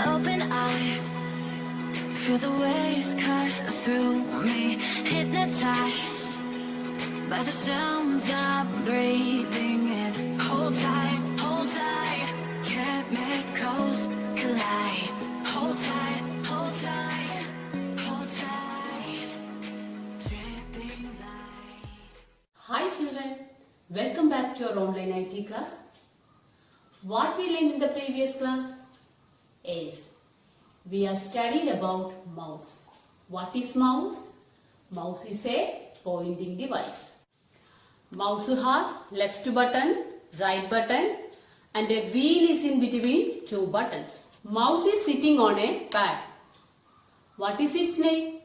open eye, feel the waves cut through me, hypnotized by the sounds I'm breathing in. Hold tight, chemicals collide. Hold tight, hold tight, hold tight, dripping lights. Hi children, welcome back to our online IT class. What we learned in the previous class is we are studied about mouse. What is mouse? Mouse is a pointing device. Mouse has left button, right button and a wheel is in between two buttons. Mouse is sitting on a pad. What is its name?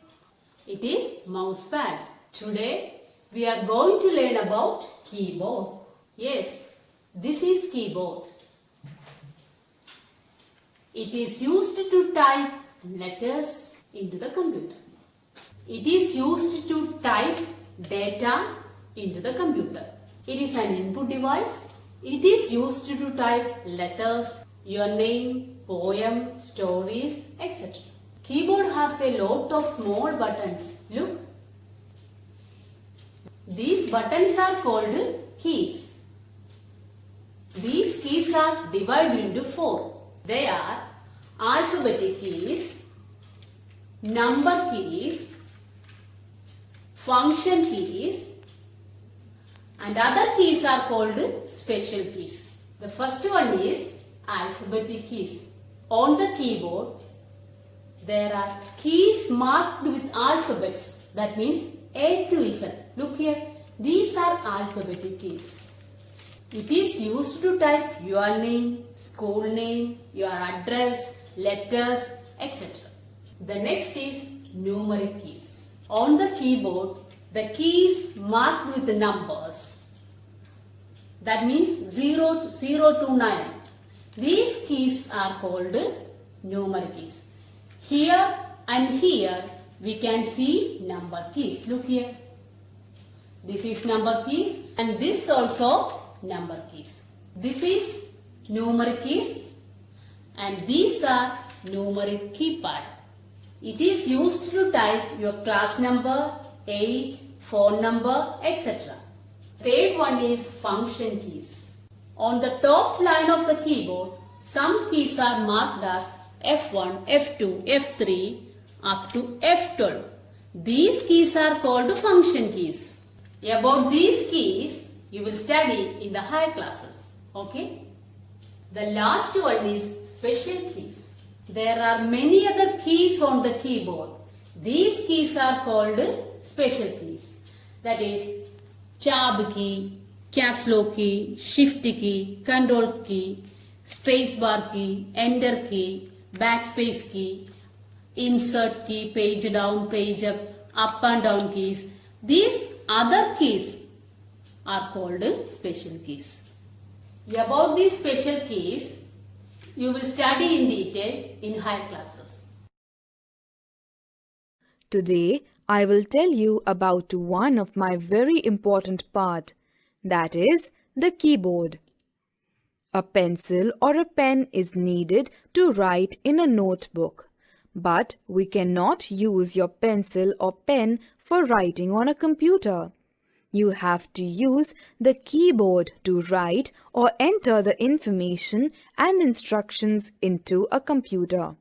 It is mouse pad. Today we are going to learn about keyboard. Yes, this is keyboard. It is used to type letters into the computer. It is used to type data into the computer. It is an input device. It is used to type letters, your name, poem, stories, etc. Keyboard has a lot of small buttons. Look. These buttons are called keys. These keys are divided into four. They are alphabetic keys, number keys, function keys, and other keys are called special keys. The first one is alphabetic keys. On the keyboard, there are keys marked with alphabets. That means A to Z. Look here, these are alphabetic keys. It is used to type your name, school name, your address, letters, etc. The next is numeric keys. On the keyboard, the keys marked with numbers. That means 0 to 9. These keys are called numeric keys. Here and here we can see number keys. Look here. This is number keys and this also number keys. This is numeric keys and these are numeric keypad. It is used to type your class number, age, phone number, etc. Third one is function keys. On the top line of the keyboard, some keys are marked as F1, F2, F3 up to F12. These keys are called function keys. About these keys, you will study in the higher classes. Okay? The last one is special keys. There are many other keys on the keyboard. These keys are called special keys. That is tab key, caps lock key, shift key, control key, space bar key, enter key, backspace key, insert key, page down, page up and down keys. These other keys are called special keys. About these special keys, you will study in detail in higher classes. Today, I will tell you about one of my very important part, that is the keyboard. A pencil or a pen is needed to write in a notebook, but we cannot use your pencil or pen for writing on a computer. You have to use the keyboard to write or enter the information and instructions into a computer.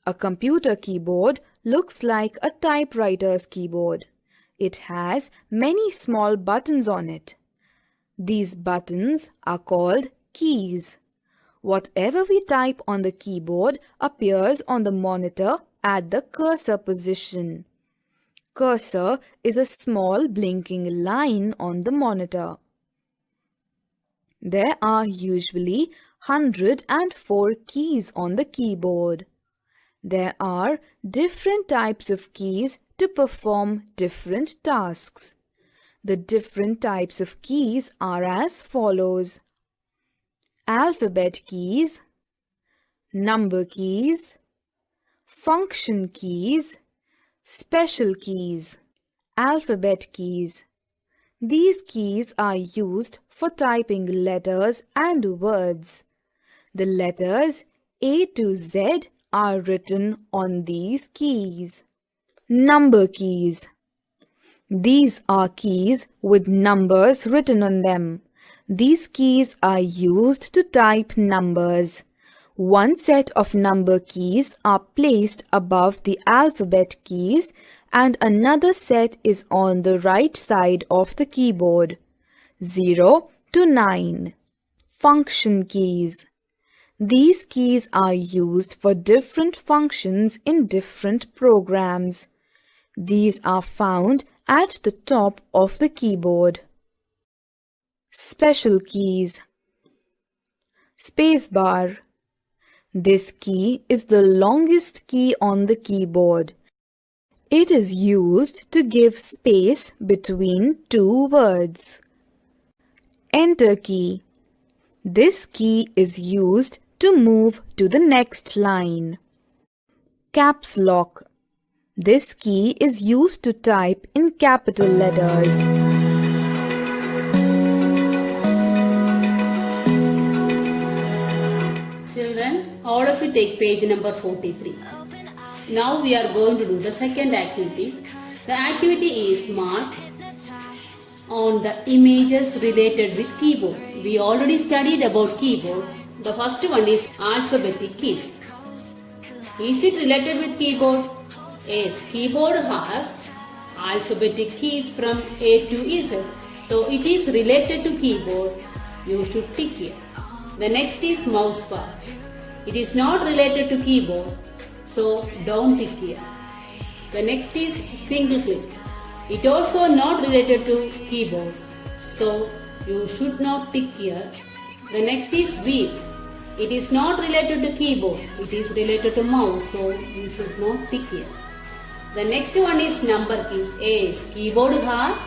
A computer keyboard looks like a typewriter's keyboard. It has many small buttons on it. These buttons are called keys. Whatever we type on the keyboard appears on the monitor at the cursor position. Cursor is a small blinking line on the monitor. There are usually 104 keys on the keyboard. There are different types of keys to perform different tasks. The different types of keys are as follows: alphabet keys, number keys, function keys, special keys, alphabet keys. These keys are used for typing letters and words. The letters A to Z are written on these keys. Number keys. These are keys with numbers written on them. These keys are used to type numbers. One set of number keys are placed above the alphabet keys and another set is on the right side of the keyboard. 0 to 9. Function keys. These keys are used for different functions in different programs. These are found at the top of the keyboard. Special keys. Spacebar. This key is the longest key on the keyboard. It is used to give space between two words. Enter key. This key is used to move to the next line. Caps lock. This key is used to type in capital letters. Children, all of you take page number 43. Now we are going to do the second activity. The activity is marked on the images related with keyboard. We already studied about keyboard. The first one is alphabetic keys. Is it related with keyboard? Yes, keyboard has alphabetic keys from A to Z. So it is related to keyboard. You should tick here. The next is mouse bar. It is not related to keyboard. So don't tick here. The next is single click. It also not related to keyboard. So you should not tick here. The next is wheel. It is not related to keyboard. It is related to mouse. So you should not tick here. The next one is number keys. Yes, keyboard has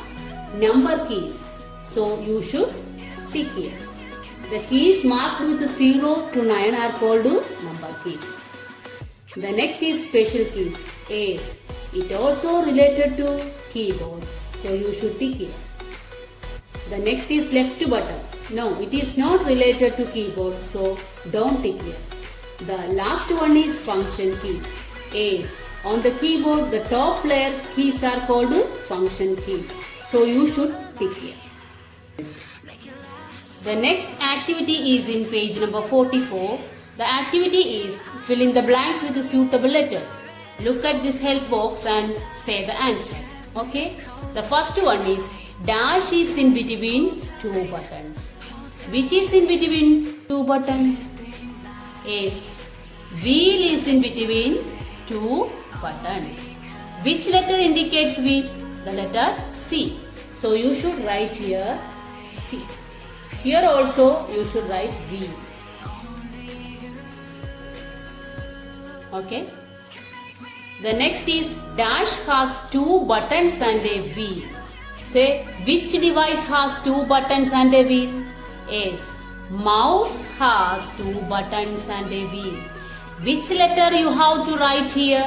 number keys. So you should tick here. The keys marked with 0 to 9 are called number keys. The next is special keys. Yes, it also related to keyboard. So you should tick here. The next is left button. No, it is not related to keyboard. So don't tick here. The last one is function keys. Yes, on the keyboard the top layer keys are called function keys. So you should tick here. The next activity is in page number 44. The activity is fill in the blanks with the suitable letters. Look at this help box and say the answer. Okay. The first one is dash is in between two buttons. Which is in between two buttons? Yes. Wheel is in between two buttons. Which letter indicates wheel? The letter C. So you should write here C. Here also you should write V. Okay. The next is dash has two buttons and a wheel. Say which device has two buttons and a wheel? Yes, mouse has two buttons and a wheel. Which letter you have to write here?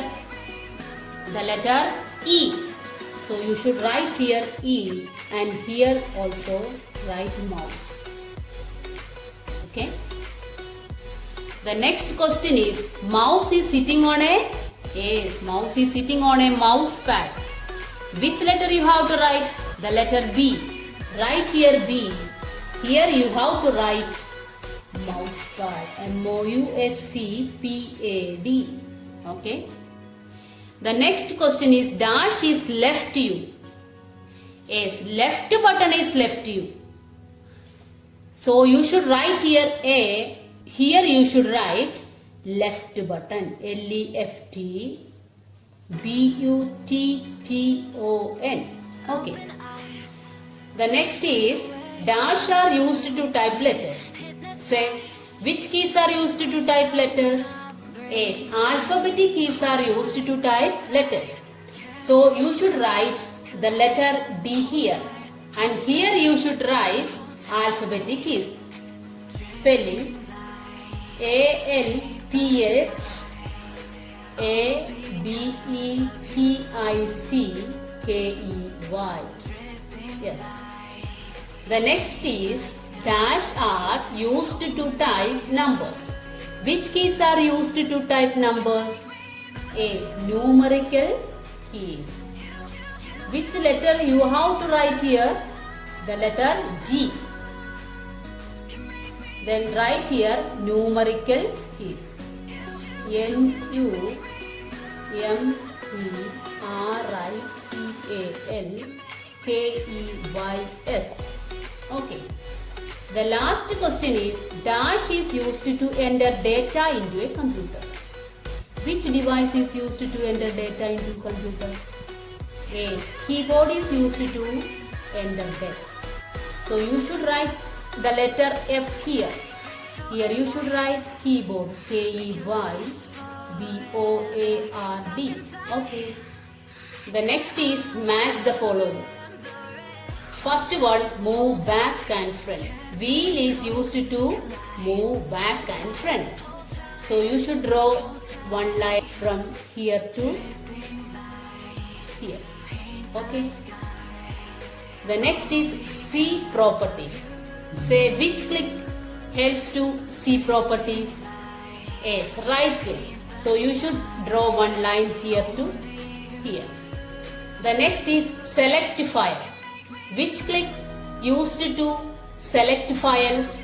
The letter E. So you should write here E and here also write mouse. Okay. The next question is mouse is sitting on a? Yes, mouse is sitting on a mouse pad. Which letter you have to write? The letter B. Write here B. Here you have to write mouse pad. M-O-U-S-C-P-A-D. Okay. The next question is dash is left U. Yes, left button is left U. So you should write here A. Here you should write left button. L-E-F-T-B-U-T-T-O-N. Okay. The next is dash are used to type letters. Say which keys are used to type letters? Yes, alphabetic keys are used to type letters. So you should write the letter D here. And here you should write alphabetic keys. Spelling A-L-P-H-A-B-E-T-I-C-K-E-Y. Yes. The next is dash are used to type numbers. Which keys are used to type numbers? Yes, numerical keys. Which letter you have to write here? The letter G. Then write here numerical keys. NUMERICALKEYS. Okay. The last question is, dash is used to enter data into a computer. Which device is used to enter data into computer? Yes, keyboard is used to enter data. So you should write the letter F here. Here you should write keyboard, KEYBOARD. Okay. The next is match the following. First one, move back and front. Wheel is used to move back and front. So you should draw one line from here to here. Okay. The next is see properties. Say which click helps to see properties? Yes, right click. So you should draw one line here to here. The next is select file. Which click used to select files?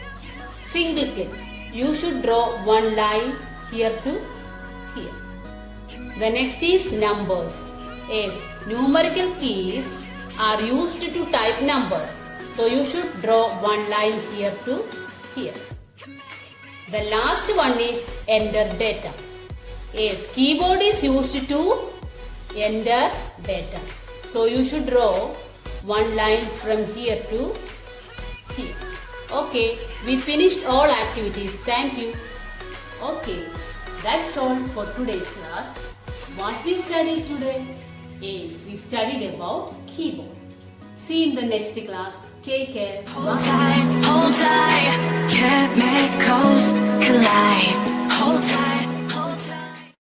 Single click. You should draw one line here to here. The next is numbers. Yes, numerical keys are used to type numbers. So you should draw one line here to here. The last one is enter data. Yes, keyboard is used to enter data. So you should draw one line from here to here. Okay, we finished all activities. Thank you. Okay, that's all for today's class. What we studied today is we studied about keyboard. See you in the next class. Take care. Hold tight, kept me